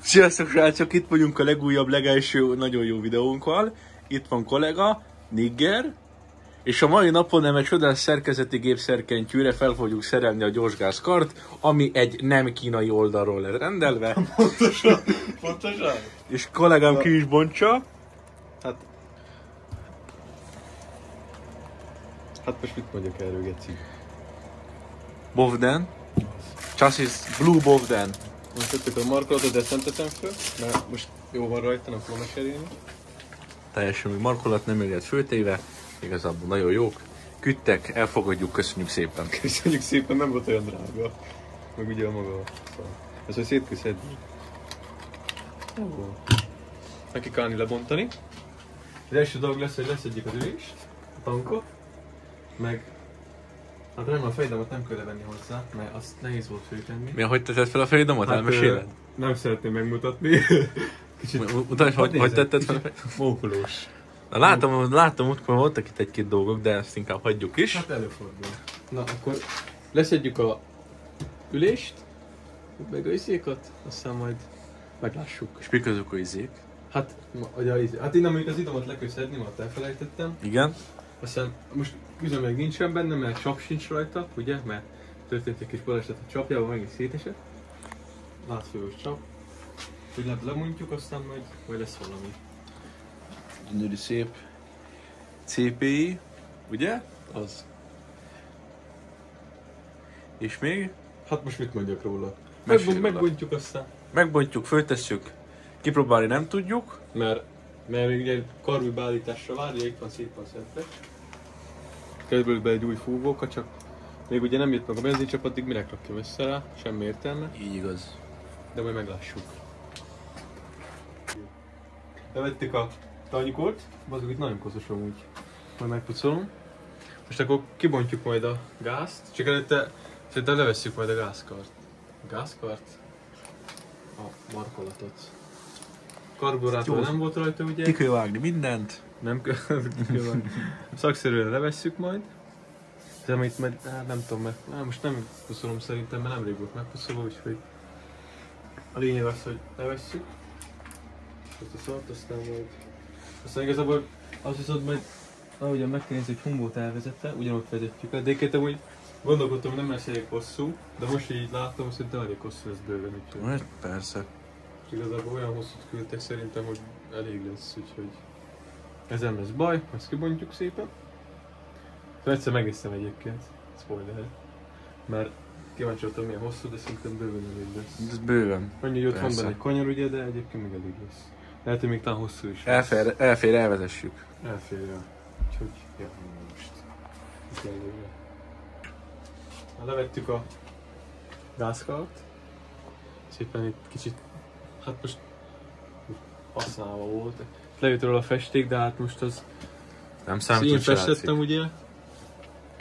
Sziasztok srácok, itt vagyunk a legújabb, legelső nagyon jó videónkkal. Itt van kollega, Nigger, és a mai napon nem egy csodás szerkezeti gépszerkentyűre fel fogjuk szerelni a gyorsgázkart, ami egy nem kínai oldalról lett rendelve. Pontosan. És kollégám ki is bontsa. Hát most mit mondjak erről, Geci? Bovden. Chassis Blue Bovden. Most tettük a markolatot, de ezt nem teszem föl, mert most jó van rajta, nem fogom mesélni. Teljesen még markolat, nem élet főtéve. Igazából nagyon jók. Küldtek, elfogadjuk, köszönjük szépen. Köszönjük szépen, nem volt olyan drága. Meg ugye a maga. Szóval. Ezt majd szét kell szedni. Jó. Neki kell lebontani. Az első dolog lesz, hogy leszedjük az ülést, a tankot, meg... Hát nem, a fejdamat nem kell venni hozzá, mert azt nehéz volt föltenni. Mi, hogy tetted fel a fejdomat? Hát, elmeséled? nem szeretném megmutatni. Mutasd, hogy tetted fel a fejdomat? Mókulós. Látom, hogy voltak itt egy-két dolgok, de ezt inkább hagyjuk is. Hát előfordul. Na, akkor leszedjük a ülést, meg a izékat, aztán majd meglássuk. És mi közük a izék? Hát, hát innen mondjuk az idomat le kell szedni, mert elfelejtettem. Igen. Aztán most üzemeg nincsen benne, mert csap sincs rajta, ugye? Mert történt egy kis baleset a csapjában, megint szétesett. Látszólós csap. Úgy lemondjuk, aztán majd lesz valami. Gyönyörű szép CPI, ugye? Az. És még? Hát most mit mondjak róla? Megbontjuk aztán. Megbontjuk, föltesszük. Kipróbálni nem tudjuk. Mert még ugye karbi beállításra várja, itt van szépen szedve. Kerül be egy új fúvóka, csak még ugye nem jött meg a benzincsap, addig minek rakjam össze rá, semmi értelme. Így igaz. De majd meglássuk. Levettük a tanykort, azok itt nagyon koszos amúgy. Majd megpucolom. Most akkor kibontjuk majd a gázt, csak előtte szerintem levesszük majd a gázkart. A gázkart? A markolatot. Karburátor nem volt rajta, ugye? Ki kell vágni mindent. Nem kell vágni. Szakszerűen levesszük majd. De amit nem tudom meg, most nem puszolom szerintem, mert nemrég volt megpuszolva, úgyhogy a lényeg az, hogy levesszük. Ezt a szart, aztán majd... Aztán igazából azt viszont majd, ahogyan meg kell nézni, hogy Humboldt elvezette, ugyanott vezetjük el. De egyébként amúgy gondolkodtam, nem lesz elég hosszú, de most így látom, hogy szerintem elég hosszú lesz bőven, úgyhogy... Hát persze. Igazából olyan hosszút küldtek szerintem, hogy elég lesz, úgyhogy... Ez nem lesz baj, ezt kibontjuk szépen. Szóval egyszer megisztem egyébként, spoiler. Mert kíváncsi voltam milyen hosszú, de szerintem bőven elég lesz. Ez bőven. Annyi, hogy ott van Persze. benne egy kanyar ugye, de egyébként még elég lesz. Lehet, hogy még talán hosszú is. Elfér, elvezessük. Elfér, ja. Úgyhogy, ja, most. Itt előre. Levettük a gázkart. Szépen itt kicsit, hát most használva volt. Lejött róla a festék, de hát most az... Nem Én számít, hogy festettem ugye.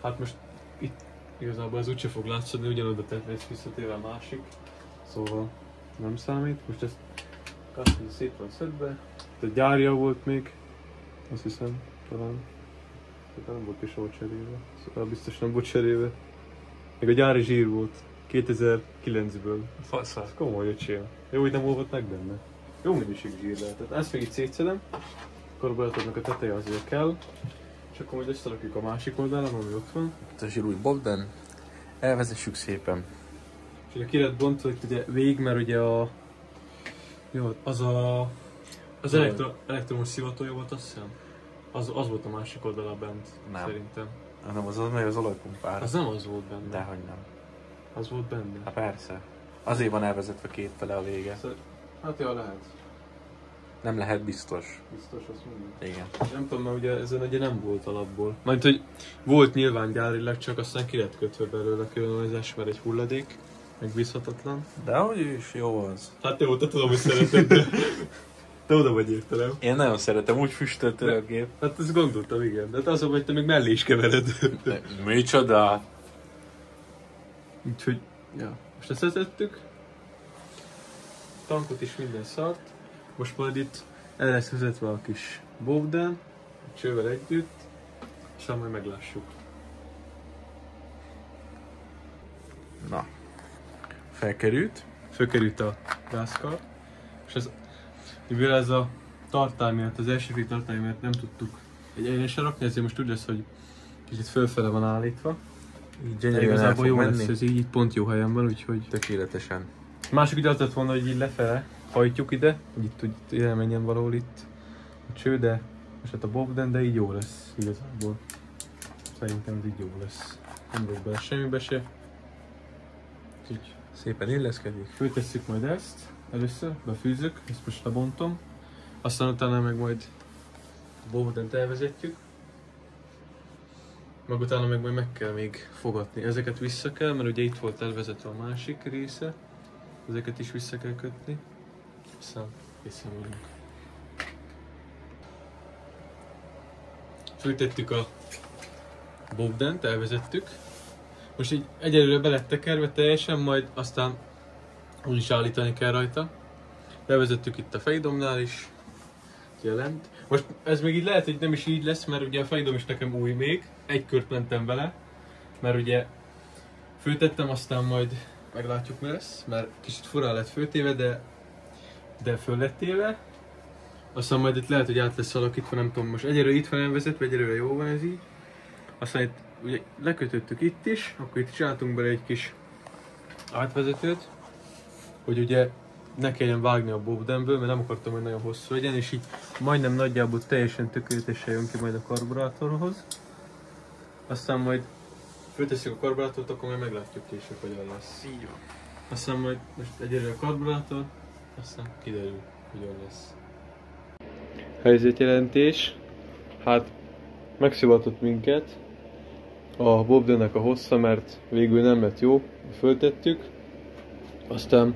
Hát most itt igazából ez úgyse fog látszani, ugyanoda tett visszatéve a másik. Szóval nem számít. Most ezt kasztén szét van szedve. Itt a gyárja volt még. Azt hiszem, talán. De nem volt is ahol cserélve. Szóval biztos nem volt cserélve. Még a gyári zsír volt. 2009-ből. Faszal. Ez komoly öcsém. Jó, hogy nem olvadt meg benne. Jó minőségű zsír lehetett. Ezt még itt szétszedem. Karburátornak a teteje azért kell. És akkor majd összerakjuk a másik oldalon, ami ott van. Itt a zsírúj Bovden. Elvezessük szépen. És ugye ki lett bontva itt ugye végig, mert ugye a... Jó, az elektromos szivatója volt, azt hiszem. Az volt a másik oldala bent, Nem. szerintem. Nem, az megy az olajpumpára. Az nem az volt benne. Dehogy nem. Az volt benne. Hát persze. Azért van elvezetve két fele a vége. Szóval, hát ja, lehet. Nem lehet biztos. Biztos, azt mondom. Igen. Nem tudom, mert ugye ezen ugye nem volt alapból. Majd, hogy volt nyilván gyárilag, csak aztán ki lett kötve belőle különbözés, mert egy hulladék. Megbízhatatlan. De hogy is jó az. Hát jó, te tudom, hogy szereted, de... Te oda vagy értelem. Én nagyon szeretem, úgy füstöltő a gép. Hát ezt gondoltam, igen. De az, hogy te még mellé is kevered. Micsoda? Úgyhogy, ja. Most ezt vezettük. Tankot is minden szart. Most majd itt el lesz vezetve a kis Bovden, a csővel együtt, és majd meglássuk. Na. Felkerült. Fölkerült a gázkar. És mivel ez a tartály miatt, az első fék tartály miatt nem tudtuk egy egyenesen rakni, ezért most úgy lesz, hogy kicsit fölfele van állítva. Így De gyönyörűen el igazából fog jó menni. lesz, ez így pont jó helyen van, úgyhogy... Tökéletesen. Másik ugye az lett volna, hogy így lefele hajtjuk ide, hogy itt elmenjen valahol itt a cső, de és hát a bobden, de így jó lesz igazából. Szerintem ez így jó lesz. Nem vagyok bele semmibe se. Úgyhogy Szépen illeszkedik. föltesszük majd ezt, először befűzzük, ezt most lebontom. Aztán utána meg majd a bobdent elvezetjük. Meg utána meg majd meg kell még fogatni. Ezeket vissza kell, mert ugye itt volt elvezetve a másik része. Ezeket is vissza kell kötni. Aztán készen vagyunk. Föltettük a bobdent, elvezettük. Most így egyelőre be lett tekerve teljesen, majd aztán úgyis állítani kell rajta. Bevezettük itt a fejdomnál is. Jelent. Most ez még így lehet, hogy nem is így lesz, mert ugye a fejdom is nekem új még. Egy kört mentem vele, mert ugye föltettem, aztán majd meglátjuk mi lesz, mert kicsit furán lett föltéve, de föl lett téve. Aztán majd itt lehet, hogy át lesz alakítva, nem tudom, most egyelőre itt van elvezetve, egyelőre jó van ez így. Aztán itt ugye lekötöttük itt is, akkor itt csináltunk bele egy kis átvezetőt, hogy ugye ne kelljen vágni a bobdenből, mert nem akartam, hogy nagyon hosszú legyen, és így majdnem nagyjából teljesen tökéletesen jön ki majd a karburátorhoz. Aztán majd föltesszük a karburátort, akkor majd meglátjuk később, hogyan lesz. Így van. Aztán majd most egyelőre a karburátor, aztán kiderül, hogyan lesz. Helyzetjelentés. Hát megszivatott minket a bobdennek a hossza, mert végül nem lett jó, föltettük. Aztán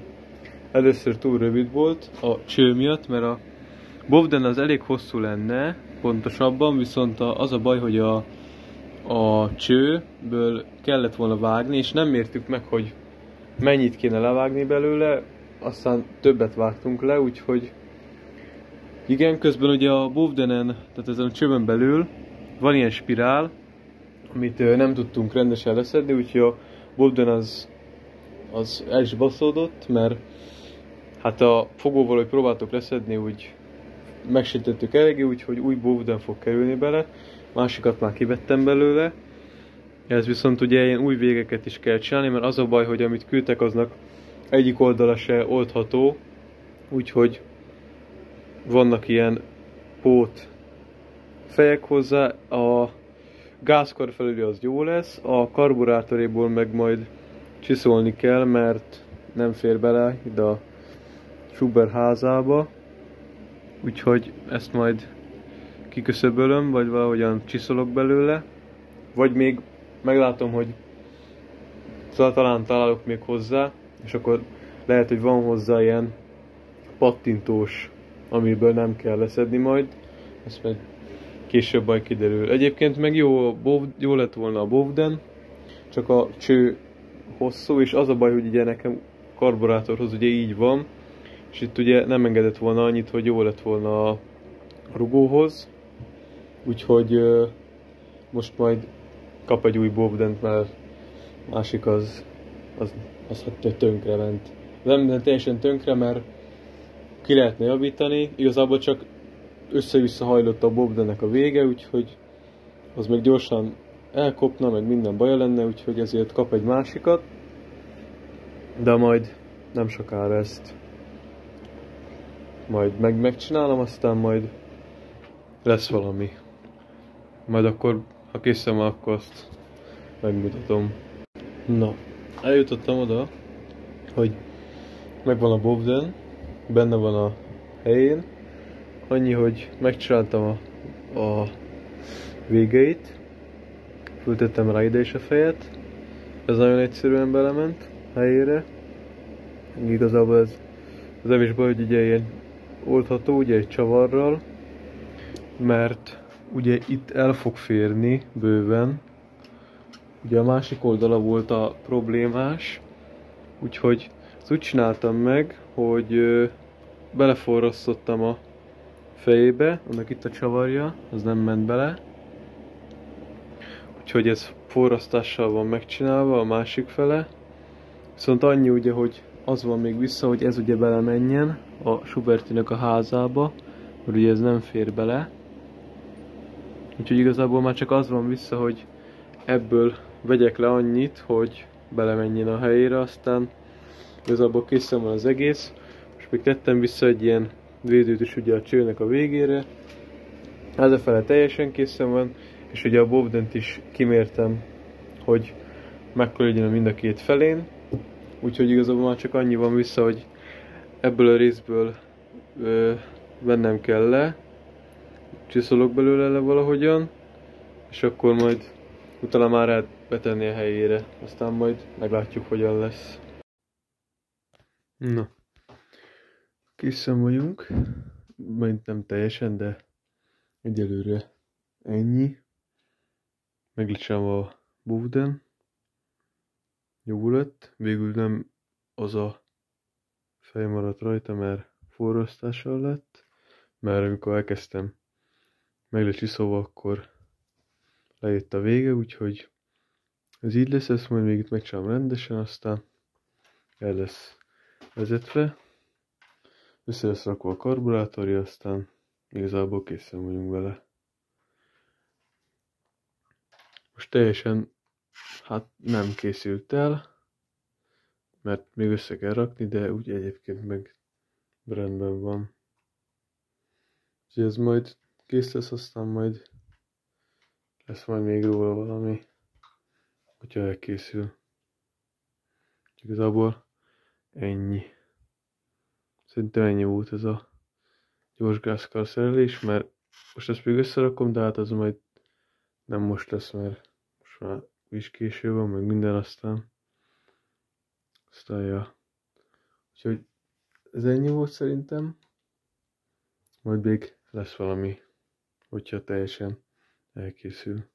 először túl rövid volt a cső miatt, mert a bobden az elég hosszú lenne, pontosabban, viszont az a baj, hogy a csőből kellett volna vágni, és nem mértük meg, hogy mennyit kéne levágni belőle, aztán többet vágtunk le, úgyhogy igen, közben ugye a bobdenen, tehát ezen a csövön belül van ilyen spirál, amit nem tudtunk rendesen leszedni, úgyhogy a bobden az el is baszódott, mert hát a fogóval, hogy próbáltuk leszedni, úgy megsítettük eléggé, úgyhogy új bobden fog kerülni bele, másikat már kivettem belőle. Ez viszont ugye ilyen új végeket is kell csinálni, mert az a baj, hogy amit küldtek, aznak egyik oldala se oldható, úgyhogy vannak ilyen pót fejek hozzá, a gázkar felüli az jó lesz, a karburátoréból meg majd csiszolni kell, mert nem fér bele ide a Schuber házába, úgyhogy ezt majd kiköszöbölöm, vagy valahogyan csiszolok belőle, vagy még meglátom, hogy talán találok még hozzá, és akkor lehet, hogy van hozzá ilyen pattintós, amiből nem kell leszedni majd, ezt meg később majd kiderül. Egyébként meg jó lett volna a bobden, csak a cső hosszú, és az a baj, hogy ugye nekem karburátorhoz ugye így van, és itt ugye nem engedett volna annyit, hogy jó lett volna a rugóhoz, úgyhogy most majd kap egy új bobdent, mert másik az hát tönkre ment. Nem teljesen tönkre, mert ki lehetne javítani, igazából csak össze-vissza hajlott a bobdennek a vége, úgyhogy az meg gyorsan elkopna, meg minden baja lenne, úgyhogy ezért kap egy másikat, de majd nem sokára ezt majd megcsinálom, aztán majd lesz valami. Majd akkor, ha készen van, akkor azt megmutatom. Na, eljutottam oda, hogy megvan a bobden, benne van a helyén. Annyi, hogy megcsináltam a végeit, föltettem rá ide is a fejet, ez nagyon egyszerűen belement helyére. Igazából ez nem is baj, hogy ugye ilyen oldható, ugye egy csavarral, mert ugye itt el fog férni bőven. Ugye a másik oldala volt a problémás, úgyhogy ezt úgy csináltam meg, hogy beleforrasztottam a fejébe, annak itt a csavarja, az nem ment bele. Úgyhogy ez forrasztással van megcsinálva a másik fele. Viszont annyi ugye, hogy az van még vissza, hogy ez ugye belemenjen a Subertinek a házába, mert ugye ez nem fér bele. Úgyhogy igazából már csak az van vissza, hogy ebből vegyek le annyit, hogy belemenjen a helyére, aztán igazából készen van az egész. Most még tettem vissza egy ilyen védőt is ugye a csőnek a végére. Ezefele teljesen készen van, és ugye a bovdent is kimértem, hogy mekkora legyen mind a két felén. Úgyhogy igazából már csak annyi van vissza, hogy ebből a részből vennem kell le, csiszolok belőle le valahogyan, és akkor majd utána már lehet betenni a helyére, aztán majd meglátjuk, hogyan lesz. Na, készen vagyunk, majd nem teljesen, de egyelőre ennyi. Meglicsávom a bovden. Jó lett, végül nem az a fej maradt rajta, mert forrasztással lett, mert amikor elkezdtem meglecsiszolva, akkor lejött a vége, úgyhogy ez így lesz, ezt majd még itt megcsinálom rendesen, aztán el lesz vezetve, össze lesz rakva a karburátorja, aztán igazából készen vagyunk vele. Most teljesen hát nem készült el, mert még össze kell rakni, de úgy egyébként meg rendben van. Úgyhogy ez majd kész lesz, aztán majd lesz majd még róla valami, hogyha elkészül. Igazából ennyi. Szerintem ennyi volt ez a gyors gázkar szerelés, mert most ezt még összerakom, de hát az majd nem most lesz, mert most már is késő van, meg minden aztán ja. Úgyhogy ez ennyi volt szerintem. Majd még lesz valami, hogyha teljesen elkészül.